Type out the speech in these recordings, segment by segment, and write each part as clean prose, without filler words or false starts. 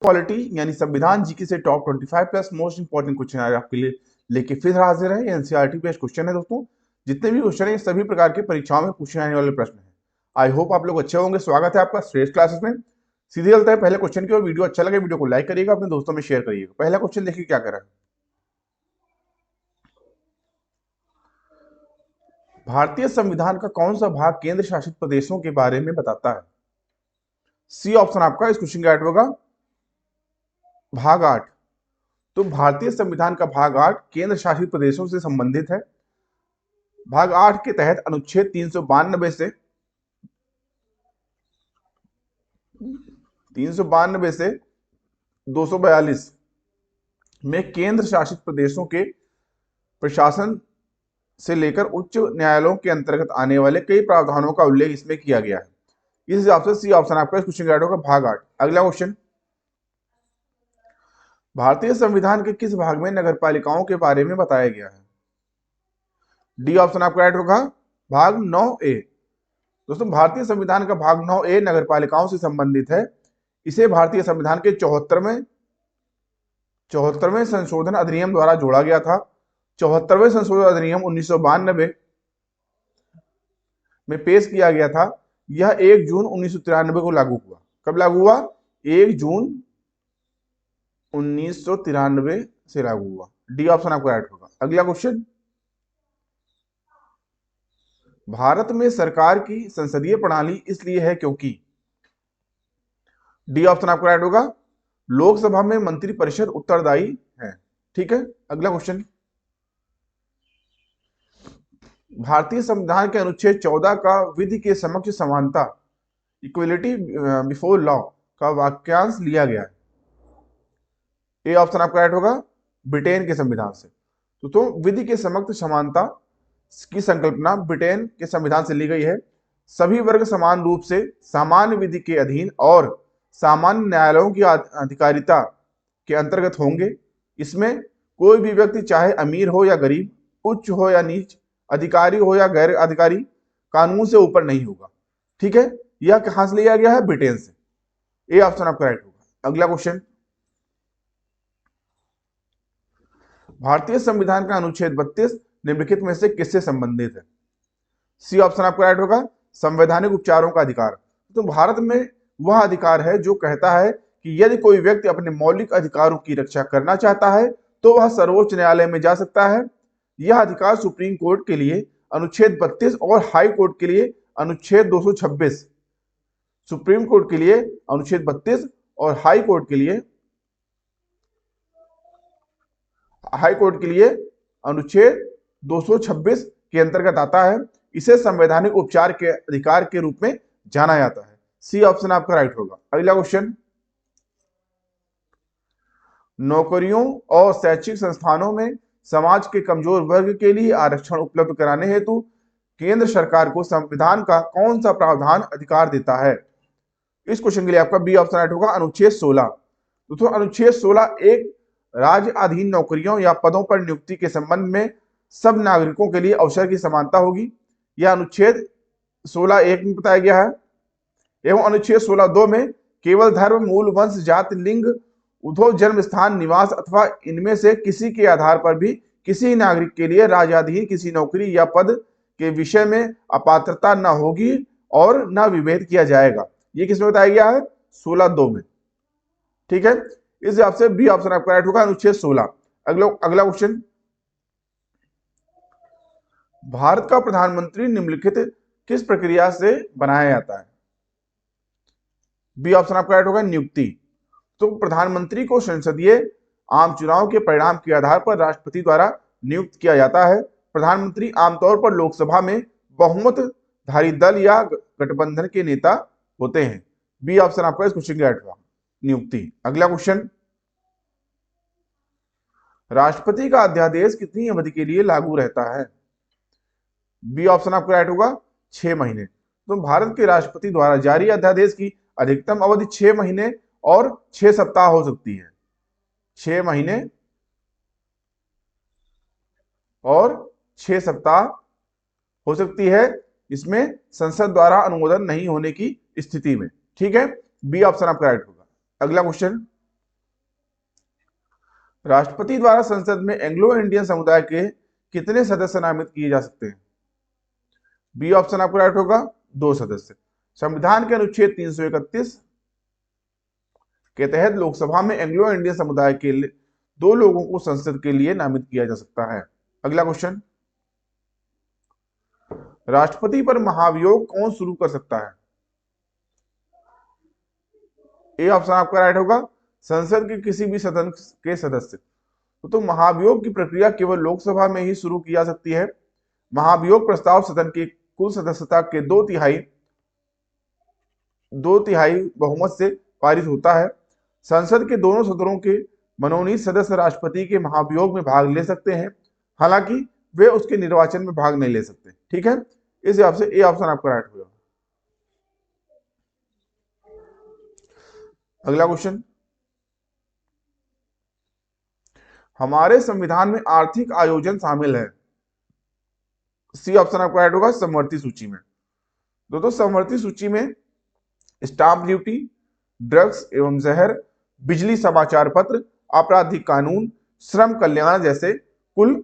Polity यानी संविधान GK से top 25 plus most important question आज आपके लिए लेके फिर हाजिर है। एनसीईआरटी बेस्ड क्वेश्चन है दोस्तों। जितने भी क्वेश्चन है सभी प्रकार के परीक्षाओं में पूछे जाने वाले प्रश्न है। आई होप आप लोग अच्छे होंगे। स्वागत है आपका श्रेष्ठ क्लासेस में। सीधे चलते हैं पहले क्वेश्चन की ओर। वीडियो अच्छा लगे वीडियो को लाइक करिएगा, अपने दोस्तों में शेयर करिएगा। पहला क्वेश्चन देखिए क्या कर रहा है। भारतीय संविधान का कौन सा भाग केंद्र शासित प्रदेशों के बारे में बताता है? सी ऑप्शन आपका इस क्वेश्चन का ऐड होगा भाग 8। तो भारतीय संविधान का भाग 8 केंद्र शासित प्रदेशों से संबंधित है। भाग 8 के तहत अनुच्छेद 392 से 242 में केंद्र शासित प्रदेशों के प्रशासन से लेकर उच्च न्यायालयों के अंतर्गत आने वाले कई प्रावधानों का उल्लेख इसमें किया गया है। इस हिसाब से सी ऑप्शन आपका इस क्वेश्चन का ऐड होगा भाग 8। अगला क्वेश्चन, भारतीय संविधान के किस भाग में नगरपालिकाओं के बारे में बताया गया है? डी ऑप्शन आपका ऐड होगा भाग 9A। दोस्तों भारतीय संविधान का भाग 9A नगरपालिकाओं से संबंधित है। इसे भारतीय संविधान के 74वें संशोधन अधिनियम द्वारा जोड़ा गया था। 74वें संशोधन अधिनियम 1992 में पेश किया गया था। यह 1 जून 1993 को लागू हुआ। कब लागू हुआ? 1 जून 1993 से लागू हुआ। डी ऑप्शन आपको ऐड होगा। अगला क्वेश्चन, भारत में सरकार की संसदीय प्रणाली इसलिए है क्योंकि डी ऑप्शन आपको ऐड होगा लोकसभा में मंत्रिपरिषद उत्तरदायी है। ठीक है। अगला क्वेश्चन, भारतीय संविधान के अनुच्छेद 14 का विधि के समक्ष समानता इक्वलिटी बिफोर लॉ का वाक्यांश लिया गया है। ए ऑप्शन आपका ऐड होगा ब्रिटेन के संविधान से। तो विधि के समक्ष समानता की संकल्पना ब्रिटेन के संविधान से ली गई है। सभी वर्ग समान रूप से सामान्य विधि के अधीन और सामान्य न्यायालयों की अधिकारिता के अंतर्गत होंगे। इसमें कोई भी व्यक्ति चाहे अमीर हो या गरीब, उच्च हो या नीच, अधिकारी हो या गैर अधिकारी, कानून से ऊपर नहीं होगा। ठीक है। यह कहां से लिया गया है? ब्रिटेन से। ए ऑप्शन आपका राइट होगा। अगला क्वेश्चन, भारतीय संविधान का अनुच्छेद 32 निम्नलिखित में से किससे संबंधित है? सी ऑप्शन आपका राइट होगा संवैधानिक उपचारों का अधिकार। तो भारत में वह अधिकार है जो कहता है कि यदि कोई व्यक्ति अपने मौलिक अधिकारों की रक्षा करना चाहता है तो वह सर्वोच्च न्यायालय में जा सकता है। यह अधिकार सुप्रीम कोर्ट के लिए अनुच्छेद 32 और हाई कोर्ट के लिए अनुच्छेद 226, सुप्रीम कोर्ट के लिए अनुच्छेद 32 और हाई कोर्ट के लिए अनुच्छेद 226 के अंतर्गत आता है। इसे संवैधानिक उपचार के अधिकार के रूप में जाना जाता है। सी ऑप्शन आपका राइट होगा। अगला क्वेश्चन, नौकरियों और शैक्षिक संस्थानों में समाज के कमजोर वर्ग के लिए आरक्षण उपलब्ध कराने हेतु केंद्र सरकार को संविधान का कौन सा प्रावधान अधिकार देता है? इस क्वेश्चन के लिए आपका बी ऑप्शन राइट होगा अनुच्छेद 16। दोस्तों अनुच्छेद 16 एक राज्य अधीन नौकरियों या पदों पर नियुक्ति के संबंध में सब नागरिकों के लिए अवसर की समानता होगी। यह अनुच्छेद 16(1) में बताया गया है। एवं अनुच्छेद 16(2) में केवल धर्म, मूल, वंश, जाति, लिंग, उद्भव, जन्म स्थान, निवास अथवा इनमें से किसी के आधार पर भी किसी नागरिक के लिए राज्याधीन किसी नौकरी या पद के विषय में अपात्रता न होगी और न विभेद किया जाएगा। ये किसमें बताया गया है? 16(2) में। ठीक है। इस हिसाब से बी ऑप्शन आपका राइट होगा अनुच्छेद 16। अगला क्वेश्चन, भारत का प्रधानमंत्री निम्नलिखित किस प्रक्रिया से बनाया जाता है? बी ऑप्शन आपका राइट होगा नियुक्ति। तो प्रधानमंत्री को संसदीय आम चुनाव के परिणाम के आधार पर राष्ट्रपति द्वारा नियुक्त किया जाता है। प्रधानमंत्री आमतौर पर लोकसभा में बहुमतधारी दल या गठबंधन के नेता होते हैं। बी ऑप्शन आपका इस क्वेश्चन का राइट होगा नियुक्ति। अगला क्वेश्चन, राष्ट्रपति का अध्यादेश कितनी अवधि के लिए लागू रहता है? बी ऑप्शन आपका राइट होगा 6 महीने। तो भारत के राष्ट्रपति द्वारा जारी अध्यादेश की अधिकतम अवधि 6 महीने और 6 सप्ताह हो सकती है। 6 महीने और 6 सप्ताह हो सकती है, इसमें संसद द्वारा अनुमोदन नहीं होने की स्थिति में। ठीक है। बी ऑप्शन आपका राइट होगा। अगला क्वेश्चन, राष्ट्रपति द्वारा संसद में एंग्लो इंडियन समुदाय के कितने सदस्य नामित किए जा सकते हैं? बी ऑप्शन आपको राइट होगा, 2 सदस्य। संविधान के अनुच्छेद 331 के तहत लोकसभा में एंग्लो इंडियन समुदाय के 2 लोगों को संसद के लिए नामित किया जा सकता है। अगला क्वेश्चन, राष्ट्रपति पर महाभियोग कौन शुरू कर सकता है? ए ऑप्शन आपका राइट होगा, संसद के किसी भी सदन के सदस्य। तो महाभियोग की प्रक्रिया केवल लोकसभा में ही शुरू की जा सकती है। महाभियोग प्रस्ताव सदन की कुल सदस्यता के 2/3 बहुमत से पारित होता है। संसद के दोनों सदनों के मनोनीत सदस्य राष्ट्रपति के महाभियोग में भाग ले सकते हैं, हालांकि वे उसके निर्वाचन में भाग नहीं ले सकते। ठीक है, इस हिसाब से ए ऑप्शन आपका राइट होगा। अगला क्वेश्चन, हमारे संविधान में आर्थिक आयोजन शामिल है। सी ऑप्शन आपका राइट होगा, समवर्ती सूची में। दोस्तों समवर्ती सूची में स्टाम्प ड्यूटी, ड्रग्स एवं जहर, बिजली समाचार पत्र, आपराधिक कानून, श्रम कल्याण जैसे कुल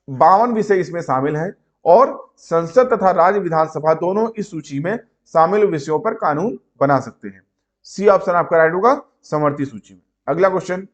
52 विषय इसमें शामिल हैं और संसद तथा राज्य विधानसभा दोनों इस सूची में शामिल विषयों पर कानून बना सकते हैं। सी ऑप्शन आपका राइट होगा, समवर्ती सूची में। अगला क्वेश्चन,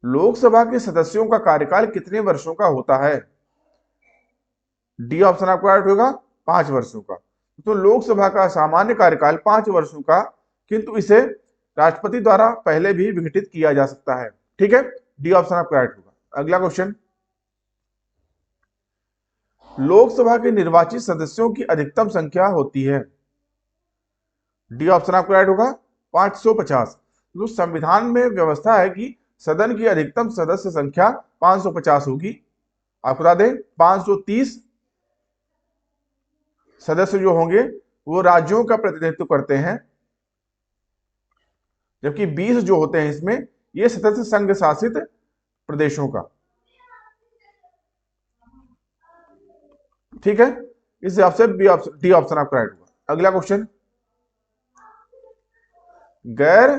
लोकसभा के सदस्यों का कार्यकाल कितने वर्षों का होता है? डी ऑप्शन आपका राइट होगा, 5 वर्षों का। तो लोकसभा का सामान्य कार्यकाल 5 वर्षों का, किंतु इसे राष्ट्रपति द्वारा पहले भी विघटित किया जा सकता है। ठीक है, डी ऑप्शन आपका राइट होगा। अगला क्वेश्चन, लोकसभा के निर्वाचित सदस्यों की अधिकतम संख्या होती है। डी ऑप्शन आपका राइट होगा, 550। तो संविधान में व्यवस्था है कि सदन की अधिकतम सदस्य संख्या 550 होगी। आपको बता दें 530 सदस्य जो होंगे वो राज्यों का प्रतिनिधित्व करते हैं, जबकि 20 जो होते हैं इसमें ये सदस्य संघ शासित प्रदेशों का। ठीक है, इस हिसाब से डी ऑप्शन आपका राइट होगा। अगला क्वेश्चन, गैर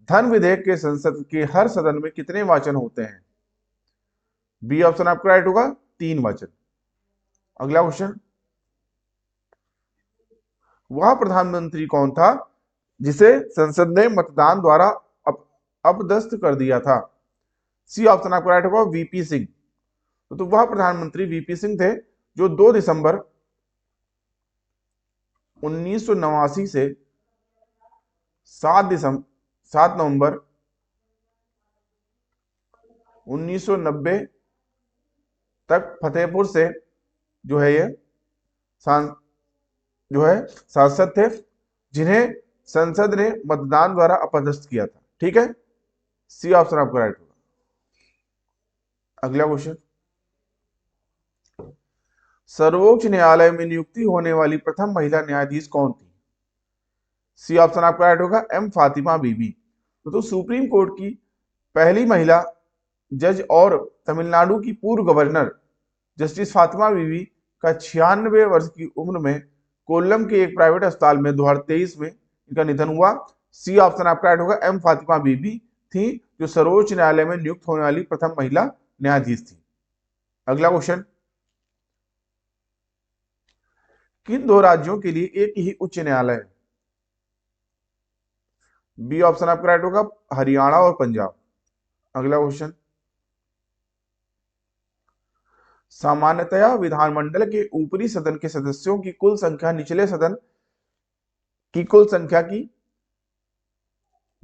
धन विधेयक के संसद के हर सदन में कितने वाचन होते हैं? बी ऑप्शन आपका राइट होगा, 3 वाचन। अगला क्वेश्चन, वह प्रधानमंत्री कौन था जिसे संसद ने मतदान द्वारा अपदस्थ कर दिया था? सी ऑप्शन आपका राइट होगा, वीपी सिंह। तो वह प्रधानमंत्री वीपी सिंह थे जो 2 दिसंबर 1989 से 7 नवंबर 1990 तक फतेहपुर से जो है ये सांसद थे, जिन्हें संसद ने मतदान द्वारा अपदस्थ किया था। ठीक है, सी ऑप्शन आपका राइट होगा। अगला क्वेश्चन, सर्वोच्च न्यायालय में नियुक्ति होने वाली प्रथम महिला न्यायाधीश कौन थी? सी ऑप्शन आपका राइट होगा, एम फातिमा बीबी। तो सुप्रीम कोर्ट की पहली महिला जज और तमिलनाडु की पूर्व गवर्नर जस्टिस फातिमा बीबी का 96 वर्ष की उम्र में कोल्लम के एक प्राइवेट अस्पताल में 2023 में इनका निधन हुआ। सी ऑप्शन आपका राइट होगा, एम फातिमा बीबी थी जो सर्वोच्च न्यायालय में नियुक्त होने वाली प्रथम महिला न्यायाधीश थी। अगला क्वेश्चन, किन 2 राज्यों के लिए एक ही उच्च न्यायालय है? बी ऑप्शन आपका राइट होगा, हरियाणा और पंजाब। अगला क्वेश्चन, सामान्यतया विधानमंडल के ऊपरी सदन के सदस्यों की कुल संख्या निचले सदन की कुल संख्या की,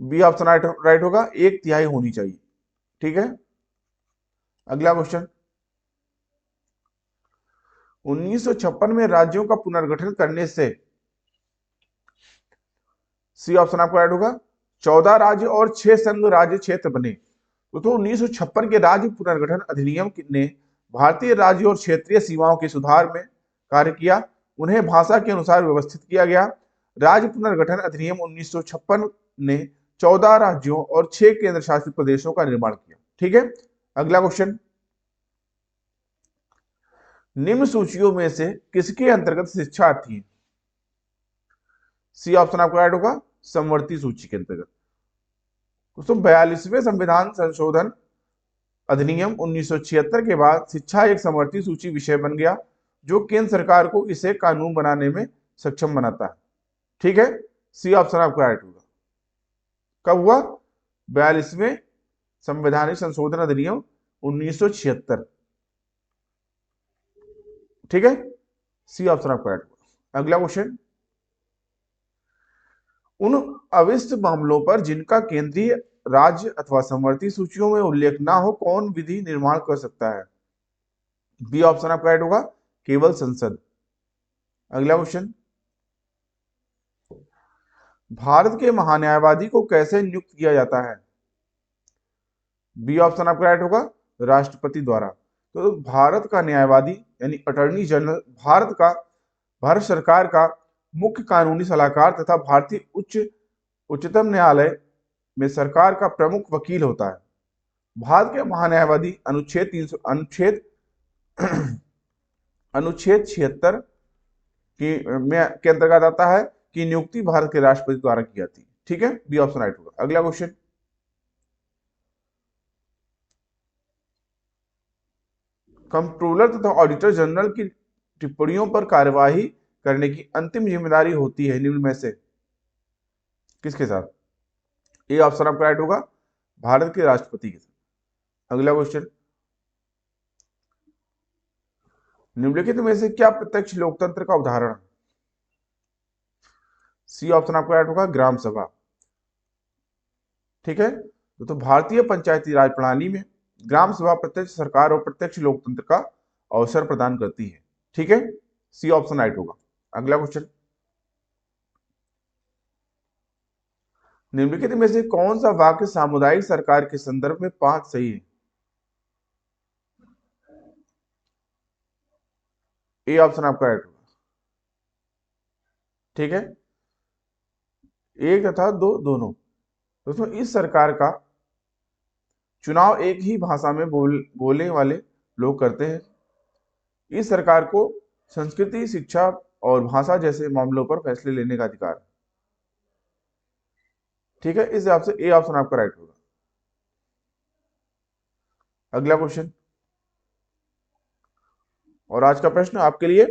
बी ऑप्शन राइट होगा, 1/3 होनी चाहिए। ठीक है, अगला क्वेश्चन, 1956 में राज्यों का पुनर्गठन करने से, सी ऑप्शन आपको राइट होगा, 14 राज्य और 6 संघ राज्य क्षेत्र बने। तो 1956 के राज्य पुनर्गठन अधिनियम ने भारतीय राज्य और क्षेत्रीय सीमाओं के सुधार में कार्य किया, उन्हें भाषा के अनुसार व्यवस्थित किया गया। राज्य पुनर्गठन अधिनियम 1956 ने 14 राज्यों और 6 केंद्र शासित प्रदेशों का निर्माण किया। ठीक है, अगला क्वेश्चन, निम्न सूचियों में से किसके अंतर्गत शिक्षा आती है? सी ऑप्शन आपको राइट होगा, समवर्ती सूची के अंतर्गत। दोस्तों 42वें संविधान संशोधन अधिनियम 1976 के बाद शिक्षा एक समवर्ती सूची विषय बन गया, जो केंद्र सरकार को इसे कानून बनाने में सक्षम बनाता है। ठीक है, सी ऑप्शन आपका राइट होगा। कब हुआ? 42वें संवैधानिक संशोधन अधिनियम 1976। ठीक है, सी ऑप्शन आपका राइट होगा। अगला क्वेश्चन, उन अविष्ट मामलों पर जिनका केंद्रीय, राज्य अथवा समवर्ती सूचियों में उल्लेख ना हो, कौन विधि निर्माण कर सकता है? बी ऑप्शन आपका राइट होगा, केवल संसद। अगला क्वेश्चन, भारत के महान्यायवादी को कैसे नियुक्त किया जाता है? बी ऑप्शन आपका राइट होगा, राष्ट्रपति द्वारा। तो भारत का न्यायवादी यानी अटॉर्नी जनरल भारत सरकार का मुख्य कानूनी सलाहकार तथा भारतीय उच्चतम न्यायालय में सरकार का प्रमुख वकील होता है। भारत के महान्यायवादी अनुच्छेद 76 के अंतर्गत आता है कि नियुक्ति भारत के राष्ट्रपति द्वारा की जाती है। ठीक है, बी ऑप्शन राइट होगा। अगला क्वेश्चन, कंट्रोलर तथा ऑडिटर जनरल की टिप्पणियों पर कार्यवाही करने की अंतिम जिम्मेदारी होती है निम्न में से किसके साथ? ए ऑप्शन आपका राइट होगा, भारत के राष्ट्रपति के साथ। अगला क्वेश्चन, निम्नलिखित में से क्या प्रत्यक्ष लोकतंत्र का उदाहरण? सी ऑप्शन आपका राइट होगा, ग्राम सभा। ठीक है, तो भारतीय पंचायती राज प्रणाली में ग्राम सभा प्रत्यक्ष सरकार और प्रत्यक्ष लोकतंत्र का अवसर प्रदान करती है। ठीक है, सी ऑप्शन राइट होगा। अगला क्वेश्चन, निम्नलिखित में से कौन सा वाक्य सामुदायिक सरकार के संदर्भ में 5 सही है? ए ऑप्शन आपका राइट होगा। ठीक है, एक तथा दो दोनों। दोस्तों इस सरकार का चुनाव एक ही भाषा में बोलने वाले लोग करते हैं। इस सरकार को संस्कृति, शिक्षा और भाषा जैसे मामलों पर फैसले लेने का अधिकार है। ठीक है, इस हिसाब से ए ऑप्शन आपका राइट होगा। अगला क्वेश्चन और आज का प्रश्न आपके लिए,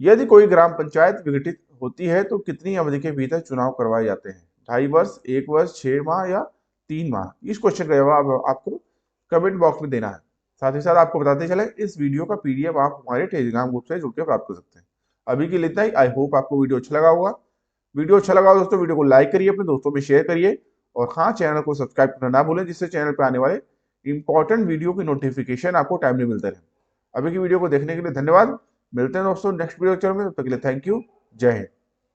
यदि कोई ग्राम पंचायत विघटित होती है तो कितनी अवधि के भीतर चुनाव करवाए जाते हैं? 2.5 वर्ष, 1 वर्ष, 6 माह या 3 माह? इस क्वेश्चन का जवाब आपको कमेंट बॉक्स में देना है। साथ ही साथ आपको बताते चले, इस वीडियो का पीडीएफ आप हमारे टेलीग्राम ग्रुप से जुड़कर प्राप्त कर सकते हैं। अभी के लिए इतना ही। आई होप आपको वीडियो अच्छा लगा होगा। वीडियो अच्छा लगा दोस्तों, वीडियो को लाइक करिए, अपने दोस्तों में शेयर करिए और हाँ, चैनल को सब्सक्राइब करना ना भूलें, जिससे चैनल पर आने वाले इंपॉर्टेंट वीडियो की नोटिफिकेशन आपको टाइमली मिलते रहे। अभी की वीडियो को देखने के लिए धन्यवाद। मिलते हैं दोस्तों नेक्स्ट वीडियो में, तब तक के लिए थैंक यू। जय हिंद।